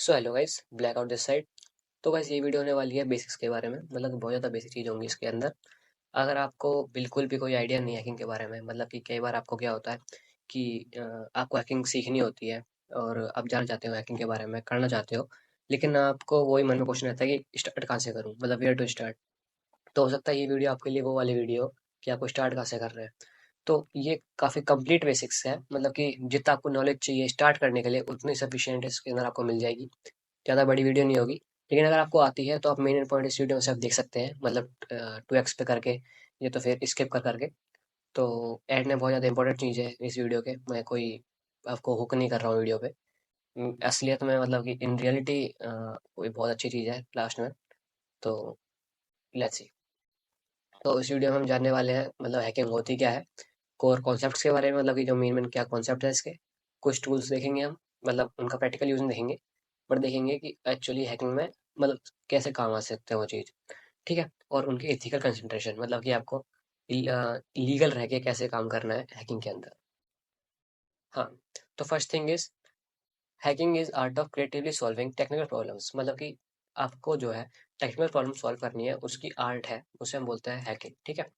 So hello guys, black out this side. तो guys ये video होने वाली है बेसिक्स के बारे में, मतलब कि बहुत ज़्यादा बेसिक चीज़ होंगी इसके अंदर। अगर आपको बिल्कुल भी कोई आइडिया नहीं है हैकिंग के बारे में, मतलब कि कई बार आपको क्या होता है कि आपको हैकिंग सीखनी होती है और आप जानना चाहते हो हैकिंग के बारे में, करना चाहते हो, लेकिन आपको वही मन में क्वेश्चन रहता है कि स्टार्ट कहाँ से करूँ, मतलब वेयर टू स्टार्ट। तो हो सकता है ये वीडियो आपके लिए वो वाली वीडियो हो कि आपको स्टार्ट कहाँ से कर रहे हैं। तो ये काफ़ी कंप्लीट बेसिक्स है, मतलब कि जितना आपको नॉलेज चाहिए स्टार्ट करने के लिए उतनी सफिशिएंट इसके अंदर आपको मिल जाएगी। ज़्यादा बड़ी वीडियो नहीं होगी, लेकिन अगर आपको आती है तो आप मेन पॉइंट इस वीडियो में से आप देख सकते हैं, मतलब 2x पे करके या तो फिर स्किप कर करके। तो ऐड में बहुत ज़्यादा इंपॉर्टेंट चीज़ है इस वीडियो के, मैं कोई आपको हुक नहीं कर रहा हूँ वीडियो पे। असलियत में मतलब कि इन रियलिटी कोई बहुत अच्छी चीज़ है लास्ट में। तो लेट्स सी। तो इस वीडियो में हम जानने वाले हैं मतलब हैकिंग होती क्या है, कोर कॉन्सेप्ट्स के बारे में, मतलब कि जो मेन मेन क्या कॉन्सेप्ट है इसके। कुछ टूल्स देखेंगे हम, मतलब उनका प्रैक्टिकल यूज़ नहीं देखेंगे, बट देखेंगे कि एक्चुअली हैकिंग में मतलब कैसे काम आ सकते हैं वो चीज़। ठीक है, और उनके एथिकल कंसिडरेशन, मतलब कि आपको लीगल रह के कैसे काम करना है हैकिंग के अंदर। हाँ, तो first thing is hacking is art of creatively solving technical problems, मतलब कि आपको जो है टेक्निकल प्रॉब्लम सॉल्व करनी है, उसकी आर्ट है, उसे हम बोलते हैं हैकिंग। ठीक है,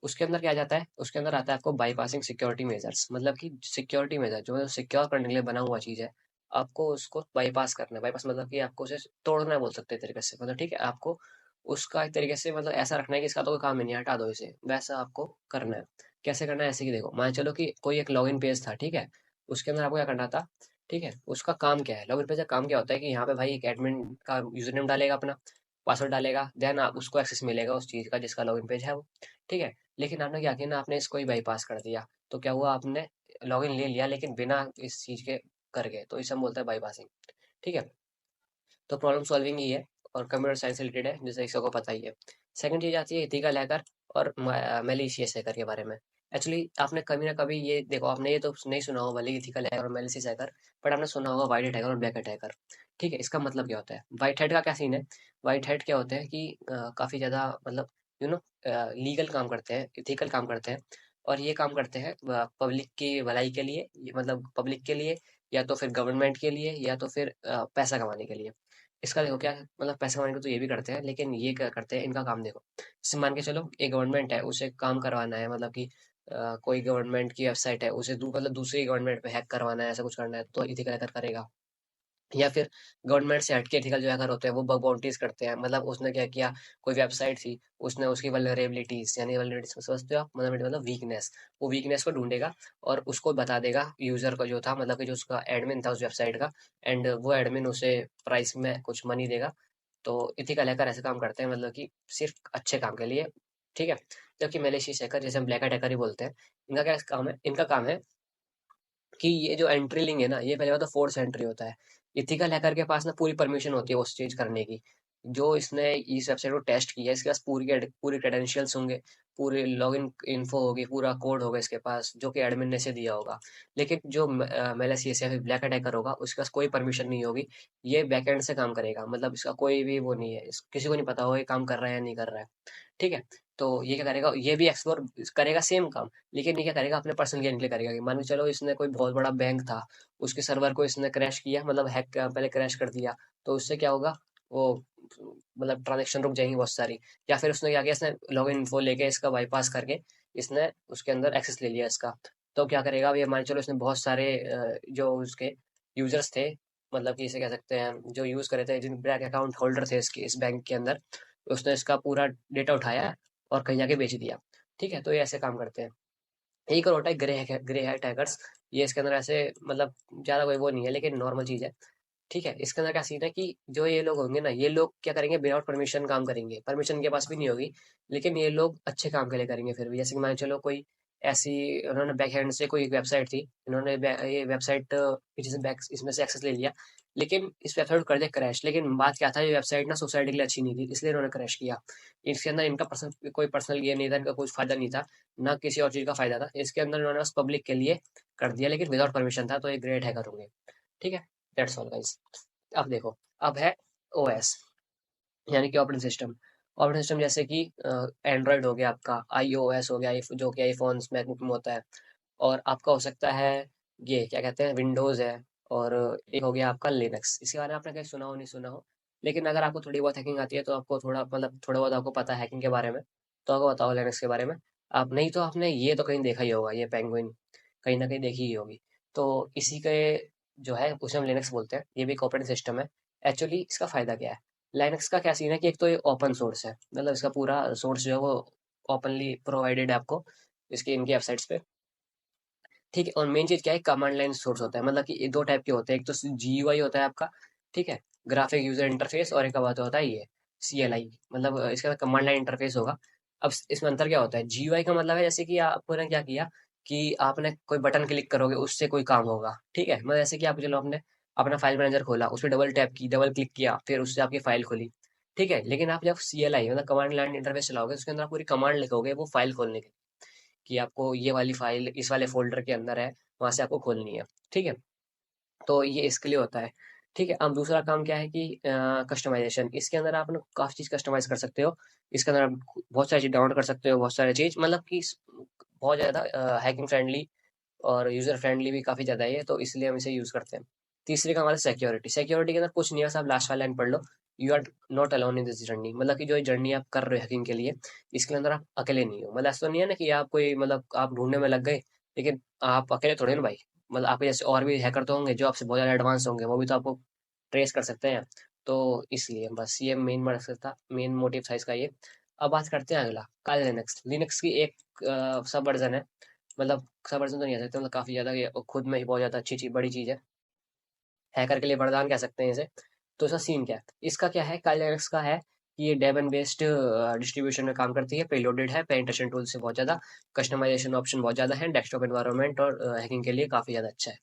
उसके अंदर क्या जाता है, उसके अंदर आता है आपको बाईपासिंग सिक्योरिटी मेजर्स, मतलब कि सिक्योरिटी मेजर जो है सिक्योर करने के लिए बना हुआ चीज़ है, आपको उसको बाईपास करना है। बाईपास मतलब कि आपको उसे तोड़ना है, बोल सकते हैं तरीके से, मतलब ठीक है, आपको उसका एक तरीके से मतलब ऐसा रखना है कि इसका तो कोई काम ही नहीं है, हटा दो इसे, वैसा आपको करना है। कैसे करना है, ऐसे कि देखो, मान चलो कि कोई एक लॉगिन पेज था, ठीक है, उसके अंदर आपको क्या करना था। ठीक है, उसका काम क्या है, लॉगिन पेज का काम क्या होता है कि यहाँ पे भाई एक एडमिन का यूजर नेम डालेगा, अपना पासवर्ड डालेगा, देन आप उसको एक्सेस मिलेगा उस चीज़ का जिसका लॉगिन पेज है वो। ठीक है, लेकिन आपने क्या किया ना, आपने इसको ही बाईपास कर दिया। तो क्या हुआ, आपने लॉगिन ले लिया लेकिन बिना इस चीज़ के कर गए, तो इसे हम बोलते हैं बाईपासिंग। ठीक है, तो प्रॉब्लम सॉल्विंग ही है और कंप्यूटर साइंस से रिलेटेड है, जैसे सबको पता ही है। सेकंड चीज़ आती है एथिकल हैकर और मैलिशियस हैकर के बारे में। एक्चुअली आपने कभी ना कभी ये देखो, आपने ये तो नहीं सुना होगा भले एथिकल हैकर और मैलिशियस हैकर, बट आपने सुना होगा वाइट हैट हैकर और ब्लैक हैट हैकर। ठीक है, इसका मतलब क्या होता है, वाइट हैट का क्या सीन है। वाइट हैट क्या होते हैं कि काफ़ी ज़्यादा मतलब यू नो लीगल काम करते हैं, एथिकल काम करते हैं, और ये काम करते हैं पब्लिक की भलाई के लिए, मतलब पब्लिक के लिए, या तो फिर गवर्नमेंट के लिए, या तो फिर पैसा कमाने के लिए। इसका देखो क्या है, मतलब पैसे कमाने को तो ये भी करते हैं, लेकिन ये क्या करते हैं, इनका काम देखो। जैसे मान के चलो एक गवर्नमेंट है, उसे काम करवाना है, मतलब कि कोई गवर्नमेंट की वेबसाइट है, उसे मतलब दूसरी गवर्नमेंट पे हैक करवाना है, ऐसा कुछ करना है, तो एथिकल हैकर करेगा। या फिर गवर्नमेंट से हटके एथिकल जो हैकर होते हैं वो बग बाउंटीज करते हैं, मतलब उसने क्या किया, कोई वेबसाइट थी, उसने उसकी वल्नरेबिलिटीज, यानी वल्नरेबिलिटीज समझते हो आप, मतलब वीकनेस, वो वीकनेस को ढूंढेगा और उसको बता देगा यूजर को जो था, मतलब कि जो उसका एडमिन था उस वेबसाइट का, एंड वो एडमिन उसे प्राइस में कुछ मनी देगा। तो एथिकल हैकर ऐसे काम करते हैं, मतलब कि सिर्फ अच्छे काम के लिए। ठीक है, जबकि मैलिशियस हैकर, जैसे हम ब्लैक हैट हैकर ही बोलते हैं, इनका क्या काम है, इनका काम है कि ये जो एंट्री लिंक है ना, ये पहले बात तो फोर्स एंट्री होता है। एथिकल हैकर के पास ना पूरी परमिशन होती है उस चीज करने की। जो इसने इस वेबसाइट को टेस्ट किया है, इसके पास पूरी क्रेडेंशियल्स होंगे, पूरी लॉगिन इन्फो होगी, पूरा कोड होगा इसके पास जो कि एडमिन ने से दिया होगा। लेकिन जो मैलिशियस या फिर ब्लैक हैकर होगा, उसके पास कोई परमिशन नहीं होगी। ये बैकएंड से काम करेगा, मतलब इसका कोई भी वो नहीं है, किसी को नहीं पता होगा ये काम कर रहा है या नहीं कर रहा है। ठीक है, तो ये क्या करेगा, ये भी एक्सप्लोर करेगा सेम काम, लेकिन ये क्या करेगा, अपने पर्सनल गेन के लिए करेगा। कि मान के चलो इसने कोई बहुत बड़ा बैंक था, उसके सर्वर को इसने क्रैश किया, मतलब हैक पहले क्रैश कर दिया, तो उससे क्या होगा, वो मतलब ट्रांजेक्शन रुक जाएंगी बहुत सारी। या फिर उसने क्या किया, इसने लॉगिन इन्फो लेके इसका बाईपास करके इसने उसके अंदर एक्सेस ले लिया इसका। तो क्या करेगा, अब ये मान के चलो इसने बहुत सारे जो उसके यूजर्स थे, मतलब कि इसे कह सकते हैं जो यूज कर रहे थे, जिन बैंक अकाउंट होल्डर थे इसके इस बैंक के अंदर, उसने इसका पूरा डेटा उठाया और कहीं जाके बेच दिया। ठीक है, तो ये ऐसे काम करते हैं। एक और होता है ग्रे हैट हैकर्स। ये इसके अंदर ऐसे मतलब ज़्यादा कोई वो नहीं है, लेकिन नॉर्मल चीज़ है। ठीक है, इसके अंदर क्या सीन है कि जो ये लोग होंगे ना, ये लोग क्या करेंगे, विदाउट परमिशन काम करेंगे, परमिशन इनके पास भी नहीं होगी, लेकिन ये लोग अच्छे काम के लिए करेंगे फिर भी। जैसे कि मान के चलो कोई ऐसी, उन्होंने बैक हैंड से कोई एक वेबसाइट थी, इन्होंने ये वेबसाइट पीछे से बैक इसमें से एक्सेस ले लिया, लेकिन इस वेबसाइट को कर दिया क्रैश। लेकिन बात क्या था, ये वेबसाइट ना सोसाइटी के लिए अच्छी नहीं थी, इसलिए इन्होंने क्रैश किया। इसके अंदर इनका कोई पर्सनल गेन नहीं था, इनका कुछ फायदा नहीं था, ना किसी और चीज़ का फायदा था। इसके अंदर इन्होंने बस पब्लिक के लिए कर दिया, लेकिन विदाउट परमिशन था, तो ये ग्रेट हैकर होंगे। ठीक है, दैट्स ऑल गाइस। अब देखो, अब है ओएस, यानी कि ऑपरेटिंग सिस्टम। ऑपरेटिंग सिस्टम जैसे कि एंड्रॉयड हो गया, आपका आईओएस हो गया, जो कि आईफोन्स मैकबुक में होता है, और आपका हो सकता है ये क्या कहते हैं, विंडोज़ है, और एक हो गया आपका लिनक्स। इसके बारे में आपने कहीं सुना हो नहीं सुना हो, लेकिन अगर आपको थोड़ी बहुत हैकिंग आती है तो आपको थोड़ा मतलब थोड़ा बहुत आपको पता है हैकिंग के बारे में, तो आपको बताओ लिनक्स के बारे में। आप नहीं तो आपने ये तो कहीं देखा ही होगा, ये पेंगुइन कहीं ना कहीं देखी ही होगी। तो इसी के जो है उसे हम लिनक्स बोलते हैं, ये भी एक ऑपरेटिंग सिस्टम है। एक्चुअली इसका फायदा क्या है, लाइनक्स का क्या सीन है कि एक तो ये ओपन सोर्स है, मतलब इसका पूरा सोर्स जो है वो ओपनली प्रोवाइडेड है आपको इसके इनकी वेबसाइट्स पे। ठीक है, और मेन चीज़ क्या है, कमांड लाइन सोर्स होता है, मतलब कि ये दो टाइप के होते हैं, एक तो जीयूआई होता है आपका, ठीक है, ग्राफिक यूजर इंटरफेस, और एक का बात होता है ये सीएलआई, मतलब इसका कमांड लाइन इंटरफेस होगा। अब इसमें अंतर क्या होता है, जीयूआई का मतलब है जैसे कि आपने क्या किया कि आपने कोई बटन क्लिक करोगे उससे कोई काम होगा, ठीक है, मतलब जैसे कि आप चलो आपने अपना फाइल मैनेजर खोला, उस पर डबल टैप की, डबल क्लिक किया, फिर उससे आपकी फाइल खुली, ठीक है। लेकिन आप जब सीएलआई मतलब कमांड लाइन इंटरफेस चलाओगे, उसके अंदर आप पूरी कमांड लिखोगे वो फाइल खोलने के, कि आपको ये वाली फाइल इस वाले फ़ोल्डर के अंदर है, वहाँ से आपको खोलनी है, ठीक है? तो ये इसके लिए होता है, ठीक है? अब दूसरा काम क्या है कि कस्टमाइज़ेशन, इसके अंदर आप ना काफ़ी चीज़ कस्टमाइज़ कर सकते हो, इसके अंदर आप बहुत सारी चीज़ डाउनलोड कर सकते हो, बहुत सारी चीज़, मतलब कि बहुत ज़्यादा हैकिंग फ्रेंडली और यूज़र फ्रेंडली भी काफ़ी ज़्यादा है ये, तो इसलिए हम इसे यूज़ करते हैं। तीसरी का हमारा सिक्योरिटी, सिक्योरिटी के अंदर कुछ नहीं है, बस आप लास्ट वाला लाइन पढ़ लो, you are not alone in this journey, मतलब कि जो ये जर्नी आप कर रहे हो हैकिंग के लिए, इसके अंदर आप अकेले नहीं हो। मतलब ऐसा तो नहीं है ना कि आप कोई मतलब आप ढूंढने में लग गए, लेकिन आप अकेले थोड़े ना भाई, मतलब आपके जैसे और भी हैकर तो होंगे जो आपसे बहुत ज़्यादा एडवांस होंगे, वो भी तो आपको ट्रेस कर सकते हैं। तो इसलिए बस ये मेन मकसद था, मेन मोटिव था इसका ये। अब बात करते हैं अगला, काली लिनक्स। लिनक्स की एक सब वर्जन है, मतलब सब वर्जन तो नहीं कह सकते, मतलब काफ़ी ज़्यादा ये खुद में ही बहुत ज़्यादा अच्छी चीज़, बड़ी चीज़ है, हैकर के लिए वरदान कह सकते हैं इसे। तो इसका सीन क्या है, इसका क्या है, काली लिनक्स का है कि ये डेबन बेस्ड डिस्ट्रीब्यूशन में काम करती है, पेलोडेड है, पेनिट्रेशन टूल से बहुत ज़्यादा, कस्टमाइजेशन ऑप्शन बहुत ज़्यादा है, डेस्कटॉप एनवायरनमेंट और हैकिंग के लिए काफ़ी ज़्यादा अच्छा है।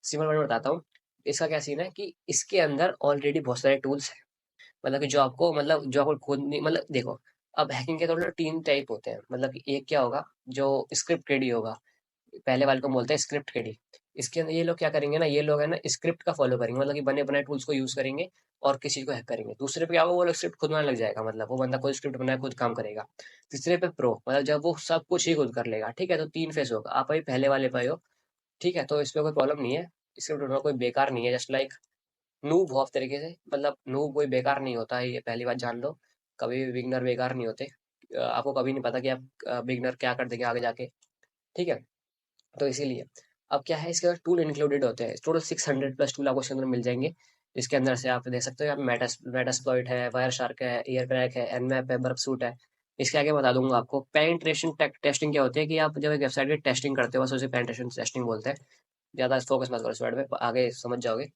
सिंपल वर्ड में बताता हूँ, इसका क्या सीन है कि इसके अंदर ऑलरेडी बहुत सारे टूल्स हैं, मतलब कि जो आपको खुद नहीं, मतलब देखो, अब हैकिंग के टोटल 3 टाइप होते हैं, मतलब कि एक क्या होगा, जो स्क्रिप्ट रेडी होगा, पहले वाले को बोलते हैं स्क्रिप्ट किडी। इसके अंदर ये लोग क्या करेंगे ना, ये लोग है ना स्क्रिप्ट का फॉलो करेंगे, मतलब कि बने बनाए टूल्स को यूज करेंगे और किसी को हैक करेंगे। दूसरे पे क्या होगा, वो लोग स्क्रिप्ट खुद बनाने लग जाएगा, मतलब वो बंदा खुद स्क्रिप्ट बनाए खुद काम करेगा। तीसरे पे प्रो, मतलब जब वो सब कुछ ही खुद कर लेगा, ठीक है। तो 3 फेस होगा, आप अभी पहले वाले पे हो, ठीक है, तो इस पे कोई प्रॉब्लम नहीं है। स्क्रिप्ट बनाना कोई बेकार नहीं है, जस्ट लाइक नूब हो आप तरीके से, मतलब नूब कोई बेकार नहीं होता है, ये पहली बात जान लो। कभी भी बिगनर बेकार नहीं होते। आपको कभी नहीं पता कि आप बिगनर क्या कर देंगे आगे जाके, ठीक है। तो इसीलिए अब क्या है, इसके अंदर टूल इंक्लूडेड होते हैं, टोटल 600 प्लस टूल आपको इसके अंदर मिल जाएंगे। इसके अंदर से आप देख सकते हो, यहाँ पे मेटास्प्लॉइट है, वायर शार्क है, एयर क्रैक है, एनमैप है, बर्फ सूट है। इसके आगे बता दूंगा आपको पेनिट्रेशन टेस्टिंग क्या होती है, कि आप जब एक वेबसाइट की टेस्टिंग करते हो, बस उसे पेनिट्रेशन टेस्टिंग बोलते हैं। ज़्यादा फोकस मत करो इस वर्ड पे, आगे समझ जाओगे,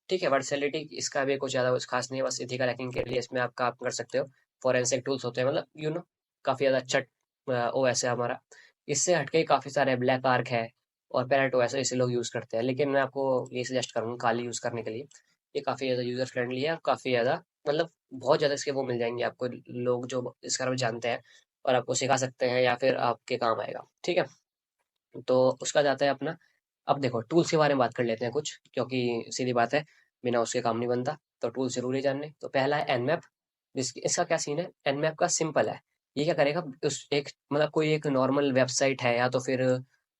ठीक है। वर्सेलिटी इसका भी कुछ ज़्यादा कुछ खास नहीं है, बस इथिकल हैकिंग के लिए इसमें आप काम कर सकते हो। फॉरेंसिक टूल्स होते हैं, मतलब काफ़ी ज़्यादा अच्छा ओएस है हमारा। इससे हटके काफ़ी सारे ब्लैक आर्क है और पैरेट ओएस है, इसे लोग यूज़ करते हैं, लेकिन मैं आपको ये सजेस्ट करूँगा काली यूज़ करने के लिए। ये काफ़ी ज़्यादा यूज़र फ्रेंडली है और काफ़ी ज़्यादा, मतलब बहुत ज़्यादा इसके वो मिल जाएंगे आपको, लोग जो इसके बारे में जानते हैं और आपको सिखा सकते हैं या फिर आपके काम आएगा, ठीक है। तो उसका जाता है अपना। अब देखो टूल्स के बारे में बात कर लेते हैं कुछ, क्योंकि सीधी बात है, बिना उसके काम नहीं बनता, तो टूल्स जरूरी जानने। तो पहला है एनमैप, इसका क्या सीन है, एनमैप का सिंपल है। ये क्या करेगा, उस एक मतलब कोई एक नॉर्मल वेबसाइट है या तो फिर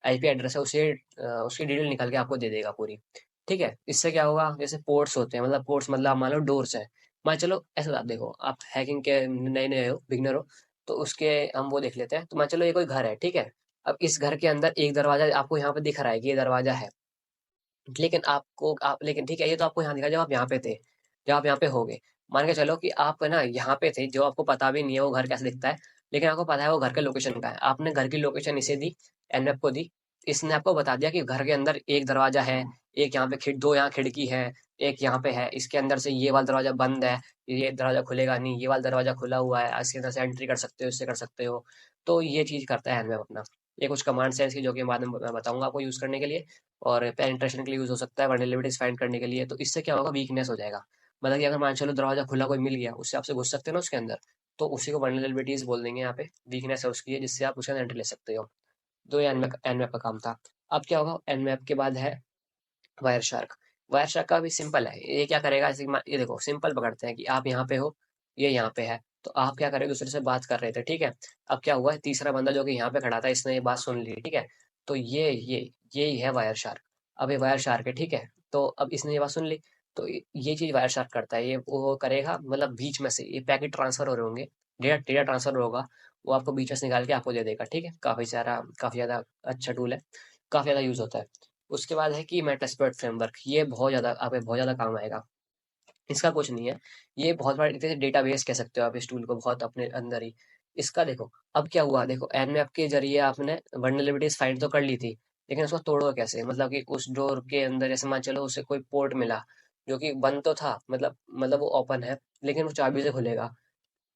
आईपी एड्रेस है, उसे उसकी डिटेल निकाल के आपको दे देगा पूरी, ठीक है। इससे क्या होगा, जैसे पोर्ट्स होते हैं, मतलब पोर्ट्स मतलब आप मान लो डोर्स है, मान चलो ऐसा आप देखो, आप हैकिंग के नए नए हो, बिगनर हो, तो उसके हम वो देख लेते हैं। तो मान चलो ये कोई घर है, ठीक है। अब इस घर के अंदर एक दरवाजा आपको यहाँ पे दिख रहा है कि ये दरवाजा है, लेकिन आपको आप लेकिन ठीक है, ये तो आपको यहाँ दिखा जब आप यहाँ पे थे, जब आप यहाँ पे होगे। मान के चलो कि आप है ना यहाँ पे थे, जो आपको पता भी नहीं है वो घर कैसे दिखता है, लेकिन आपको पता है वो घर के लोकेशन का है। आपने घर की लोकेशन इसे दी, एनएफ को दी, इसने आपको बता दिया कि घर के अंदर एक दरवाजा है, एक यहाँ पे दो यहाँ खिड़की है, एक यहाँ पे है, इसके अंदर से ये वाला दरवाजा बंद है, ये दरवाजा खुलेगा नहीं, ये वाला दरवाजा खुला हुआ है, इसके अंदर से एंट्री कर सकते हो, इससे कर सकते हो। तो ये चीज करता है एनएफ अपना। ये कुछ कमांड्स है इसकी, जो कि बाद में मैं बताऊंगा आपको यूज करने के लिए, और पेनिट्रेशन के लिए यूज हो सकता है, वल्नरेबिलिटीज फाइंड करने के लिए। तो इससे क्या होगा, वीकनेस हो जाएगा, मतलब कि अगर मान चलो दरवाजा खुला कोई मिल गया, उससे आपसे घुस सकते हो ना उसके अंदर, तो उसी को वल्नरेबिलिटीज बोल देंगे यहाँ पे, वीकनेस है उसकी है, जिससे आप उसके अंदर एंट्री ले सकते हो। तो ये एनमैप का काम था। अब क्या होगा, एनमैप के बाद है वायर शार्क। वायर शार्क का भी सिंपल है, ये क्या करेगा, जैसे कि ये देखो सिंपल पकड़ते हैं कि आप यहाँ पे हो, ये यहाँ पे है, तो आप क्या करें, दूसरे से बात कर रहे थे, ठीक है। अब क्या हुआ है, तीसरा बंदा जो कि यहाँ पे खड़ा था, इसने ये बात सुन ली, ठीक है। तो ये ही है वायर शार्क। अब ये वायर शार्क है, ठीक है। तो अब इसने ये बात सुन ली, तो ये चीज़ वायर शार्क करता है, ये वो करेगा मतलब बीच में से ये पैकेट ट्रांसफर हो रहे होंगे, डेटा डेटा ट्रांसफर होगा, वो आपको बीच में से निकाल के आपको दे देगा, ठीक है। काफ़ी ज़्यादा अच्छा टूल है, काफ़ी ज़्यादा यूज़ होता है। उसके बाद है कि मेटास्प्लॉइट फ्रेमवर्क, ये बहुत ज़्यादा आपके बहुत ज़्यादा काम आएगा। इसका कुछ नहीं है, ये बहुत बड़ा जैसे डेटाबेस कह सकते हो आप इस टूल को, बहुत अपने अंदर ही। इसका देखो अब क्या हुआ, देखो एनमैप के जरिए आपने वल्नरेबिलिटीज फाइंड तो कर ली थी, लेकिन उसको तोड़ो कैसे, मतलब कि उस डोर के अंदर जैसे मान चलो उसे कोई पोर्ट मिला जो कि बंद तो था, मतलब वो ओपन है, लेकिन वो चाबी से खुलेगा।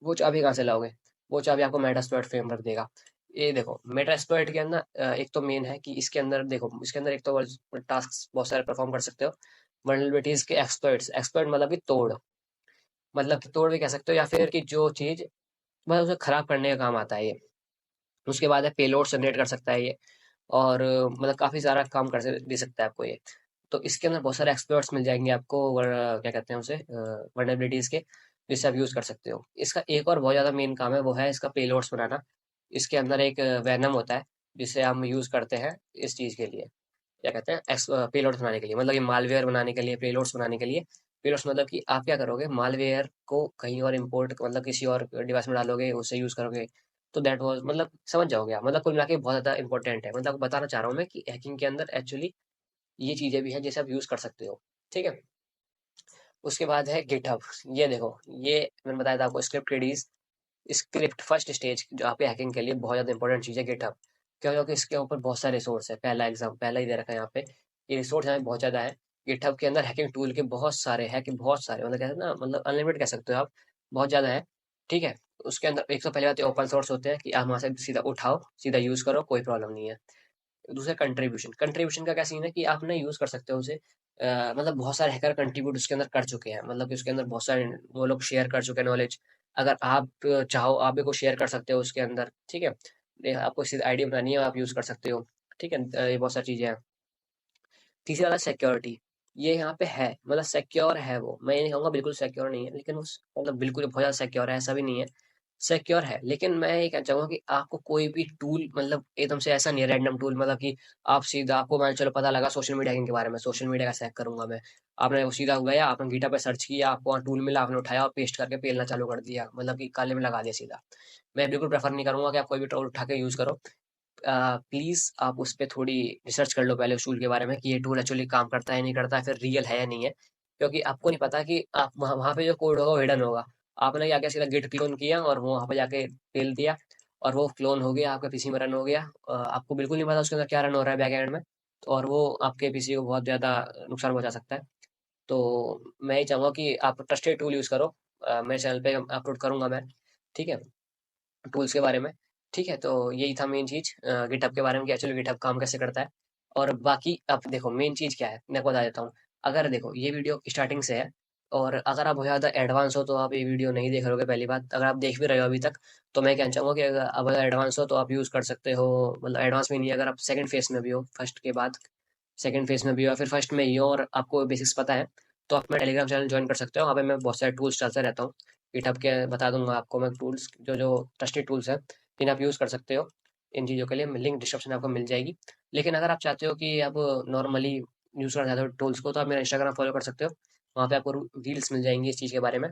वो चाबी कहाँ से लाओगे? वो चाबी आपको मेटास्प्लॉइट फ्रेमवर्क देगा। ये देखो मेटास्प्लॉइट के अंदर एक तो मेन है कि इसके अंदर देखो, इसके अंदर एक तो टास्क बहुत सारे परफॉर्म कर सकते हो। वल्नरेबिलिटीज के एक्सप्लॉइट्स, एक्सप्लॉइट मतलब कि तोड़, मतलब कि तोड़ भी कह सकते हो, या फिर कि जो चीज मतलब उसे खराब करने का काम आता है ये। उसके बाद है पेलोड जनरेट कर सकता है ये, और मतलब काफी सारा काम दे सकता है आपको ये। तो इसके अंदर बहुत सारे एक्सप्लॉइट्स मिल जाएंगे आपको, क्या कहते हैं उसे, वर्नेबिलिटीज के, जिससे आप यूज कर सकते हो। इसका एक और बहुत ज्यादा मेन काम है, वो है इसका पेलोड्स बनाना। इसके अंदर एक वैनम होता है जिसे हम यूज करते हैं इस चीज के लिए, क्या कहते हैं, पेलोड्स बनाने के लिए, मतलब कि मालवेयर बनाने के लिए, पेलोड्स बनाने के लिए। पेलोड्स मतलब कि आप क्या करोगे, मालवेयर को कहीं और इम्पोर्ट, मतलब किसी और डिवाइस में डालोगे, उससे यूज करोगे। तो दैट वाज, मतलब समझ जाओगे आप, मतलब कुल मिला के बहुत ज्यादा इंपॉर्टेंट है। मतलब बताना चाह रहा हूँ मैं कि हैकिंग के अंदर एक्चुअली ये चीजें भी हैं जिसे आप यूज कर सकते हो, ठीक है। उसके बाद है गिटहब। ये देखो, ये मैंने बताया था आपको, script Reddy's, script first stage जो आपके हैकिंग के लिए बहुत ज्यादा इंपॉर्टेंट चीज है गिटहब। क्यों? क्योंकि इसके ऊपर बहुत सारे रिसोर्स है, पहला ही दे रखा है यहाँ पे, ये रिसोर्स यहाँ पे बहुत ज्यादा है। गिटहब के अंदर हैकिंग टूल के बहुत सारे है, कि बहुत सारे, मतलब कहते हैं ना, मतलब अनलिमिटेड कह सकते हो आप, बहुत ज्यादा है, ठीक है। उसके अंदर एक तो पहले बात ओपन सोर्स होते हैं, कि आप वहां से सीधा उठाओ, सीधा यूज करो, कोई प्रॉब्लम नहीं है। दूसरा कंट्रीब्यूशन, कंट्रीब्यूशन का क्या सीन है कि आप ना यूज कर सकते हो उसे, मतलब बहुत सारे हैकर कंट्रीब्यूट उसके अंदर कर चुके हैं, मतलब कि उसके अंदर बहुत सारे वो लोग शेयर कर चुके हैं नॉलेज। अगर आप चाहो आप भी को शेयर कर सकते हो उसके अंदर, ठीक है। आपको सीधा आईडी बनानी है, आप यूज कर सकते हो, ठीक है। ये बहुत सारी चीजें हैं। तीसरा वाला सिक्योरिटी, ये यहाँ पे है, मतलब सिक्योर है वो, मैं ये नहीं कहूँगा बिल्कुल सिक्योर नहीं है, लेकिन उस मतलब बिल्कुल बहुत ज़्यादा सिक्योर है ऐसा भी नहीं है, सिक्योर है। लेकिन मैं ये कहना चाहूँगा कि आपको कोई भी टूल, मतलब एकदम से ऐसा नहीं है रैंडम टूल, मतलब कि आप सीधा, आपको मान चलो पता लगा सोशल मीडिया के बारे में, सोशल मीडिया का हैक करूंगा मैं, आपने वो सीधा गया, आपने गीटा पे सर्च किया, आपको वहाँ टूल मिला, आपने उठाया और पेस्ट करके पेलना चालू कर दिया, मतलब कि काले में लगा दिया सीधा। मैं बिल्कुल प्रेफर नहीं करूंगा कि आप कोई भी टूल उठा के यूज करो। प्लीज़ आप उस पे थोड़ी रिसर्च कर लो पहले उस टूल के बारे में, कि ये टूल एक्चुअली काम करता है नहीं करता है, फिर रियल है या नहीं है। क्योंकि आपको नहीं पता कि आप वहाँ वहाँ पे जो कोड होगा वो हिडन होगा। आपने क्या किया, सीधा गिट क्लोन किया और वो वहाँ पे जाके पेल दिया, और वो क्लोन हो गया, आपके पीसी में रन हो गया। आपको बिल्कुल नहीं पता उसके अंदर क्या रन हो रहा है बैक एंड में, तो और वो आपके पीसी को बहुत ज़्यादा नुकसान पहुंचा सकता है। तो मैं ये चाहूँगा कि आप ट्रस्टेड टूल यूज़ करो। मेरे चैनल पे अपलोड करूंगा मैं, ठीक है, टूल्स के बारे में। ठीक है, तो यही था मेन चीज़ गिटहब के बारे में, कि एक्चुअली गिटहब काम कैसे करता है। और बाकी अब देखो मेन चीज़ क्या है, मैं आपको बता देता हूँ। अगर देखो ये वीडियो स्टार्टिंग से है, और अगर आप बहुत ज़्यादा एडवांस हो तो आप ये वीडियो नहीं देख रहे होगे, पहली बात। अगर आप देख भी रहे हो अभी तक, तो मैं कहना चाहूँगा कि अगर आप अगर एडवांस हो तो आप यूज़ कर सकते हो, मतलब एडवांस में नहीं, अगर आप सेकंड फेज में भी हो, फर्स्ट के बाद सेकंड फेज में भी हो, या फिर फर्स्ट में ही हो और आपको बेसिक्स पता है, तो आप मेरा टेलीग्राम चैनल ज्वाइन कर सकते हो। वहाँ पे मैं बहुत सारे टूल्स डालता रहता हूँ, गिटहब के बता दूंगा आपको मैं टूल्स, जो जो ट्रस्टेड टूल्स हैं जिन्हें आप यूज़ कर सकते हो इन चीज़ों के लिए। लिंक डिस्क्रिप्शन में आपको मिल जाएगी। लेकिन अगर आप चाहते हो कि आप नॉर्मली यूज़ करना चाहते हो टूल्स को, तो आप मेरा इंस्टाग्राम फॉलो कर सकते हो। वहाँ पे आपको रील्स मिल जाएंगी इस चीज़ के बारे में,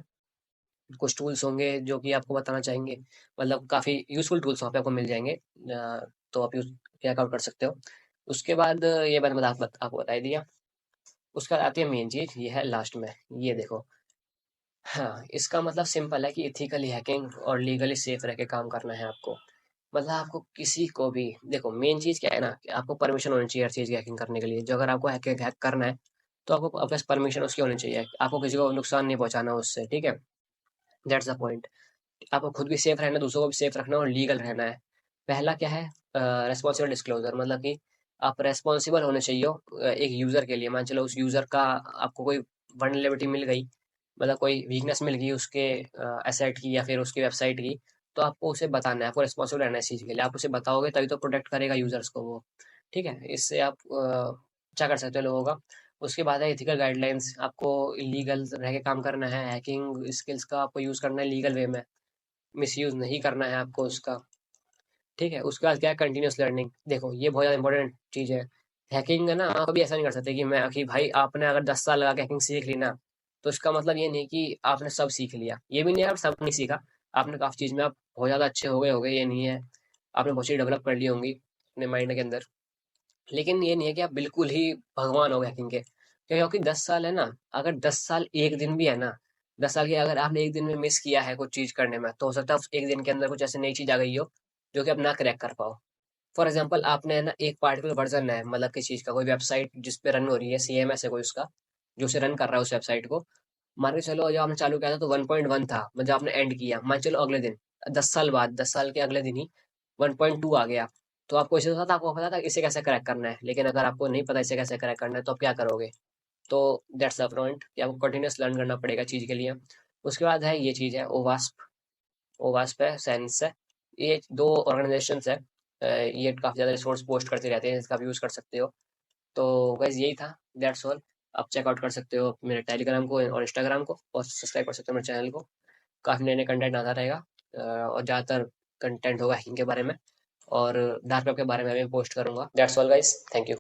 कुछ टूल्स होंगे जो कि आपको बताना चाहेंगे, मतलब काफ़ी यूज़फुल टूल्स वहाँ पे आपको मिल जाएंगे। तो आप यूज़ चेकआउट कर सकते हो। उसके बाद ये मैंने आपको बता ही दिया। उसके बाद आती है मेन चीज़, ये है लास्ट में, ये देखो। हाँ, इसका मतलब सिंपल है कि एथिकली हैकिंग और लीगली सेफ रह के काम करना है आपको। मतलब आपको किसी को भी, देखो मेन चीज़ क्या है ना, कि आपको परमिशन होनी चाहिए हर चीज़ की हैकिंग करने के लिए। जो अगर आपको हैक हैक करना है, तो आपको आपके पास परमिशन उसकी होनी चाहिए, आपको किसी को नुकसान नहीं पहुंचाना उससे, ठीक है। That's the point. आपको खुद भी सेफ रहना है, दूसरों को भी सेफ रखना है, और लीगल रहना है। पहला क्या है, रेस्पॉन्सिबल डिस्क्लोजर, मतलब कि आप रेस्पॉन्सिबल होने चाहिए हो एक यूज़र के लिए। मान चलो उस यूज़र का आपको कोई वल्नरेबिलिटी मिल गई, मतलब कोई वीकनेस मिल गई उसके एसेट की या फिर उसकी वेबसाइट की, तो आपको उसे बताना है, आपको रिस्पॉन्सिबल रहना है इस चीज़ के लिए। आप उसे बताओगे तभी तो प्रोटेक्ट करेगा यूज़र्स को वो, ठीक है। इससे आप अच्छा कर सकते हो लोगों का। उसके बाद है एथिकल गाइडलाइंस, आपको लीगल रह के काम करना है, हैकिंग स्किल्स का आपको यूज़ करना है लीगल वे में, मिसयूज़ नहीं करना है आपको उसका, ठीक है। उसके बाद क्या है, कंटिन्यूअस लर्निंग। देखो ये बहुत ज़्यादा इंपॉर्टेंट चीज़ है। हैकिंग है ना, आप कभी ऐसा नहीं कर सकते कि भाई आपने अगर 10 साल लगा के हैकिंग सीख ली ना, तो इसका मतलब ये नहीं कि आपने सब सीख लिया, ये भी नहीं है आप सब नहीं सीखा। आपने काफी चीज में आप बहुत ज्यादा अच्छे हो गए ये नहीं है। आपने बहुत चीज डेवलप कर ली होंगी अपने माइंड के अंदर, लेकिन ये नहीं है कि आप बिल्कुल ही भगवान हो गए हैकिंग के, क्योंकि 10 साल है ना। अगर 10 साल एक दिन भी है ना, 10 साल की अगर आपने एक दिन में मिस किया है कुछ चीज करने में, तो हो सकता है उस एक दिन के अंदर कुछ ऐसी नई चीज आ गई हो जो कि आप ना क्रैक कर पाओ। फॉर एग्जाम्पल आपने है ना एक पार्टिकुलर वर्जन है मतलब किसी चीज का, कोई वेबसाइट जिस पे रन हो रही है, सीएमएस है कोई उसका जो उसे रन कर रहा है उस वेबसाइट को। मान के चलो जब आपने चालू किया था तो 1.1 था, मतलब आपने एंड किया, मान चलो अगले दिन, 10 साल बाद, 10 साल के अगले दिन ही 1.2 आ गया। तो आपको इसे था, आपको पता था इसे कैसे क्रैक करना है, लेकिन अगर आपको नहीं पता इसे कैसे क्रैक करना है तो आप क्या करोगे? तो दैट्स द पॉइंट कि आपको कंटिन्यूस लर्न करना पड़ेगा चीज के लिए। उसके बाद है ये चीज है ओवास्प। ओवास्प है, सेंस है, ये दो ऑर्गेनाइजेशन है। ये काफी ज्यादा रिसोर्स पोस्ट करते रहते हैं, इसका भी यूज कर सकते हो। तो गाइस यही था, दैट्स ऑल। आप चेकआउट कर सकते हो मेरे टेलीग्राम को और इंस्टाग्राम को, और सब्सक्राइब कर सकते हो मेरे चैनल को। काफी नए नए कंटेंट आता रहेगा, और ज्यादातर कंटेंट होगा हैकिंग के बारे में, और डार्क वेब के बारे में भी पोस्ट करूंगा। That's all guys, thank you.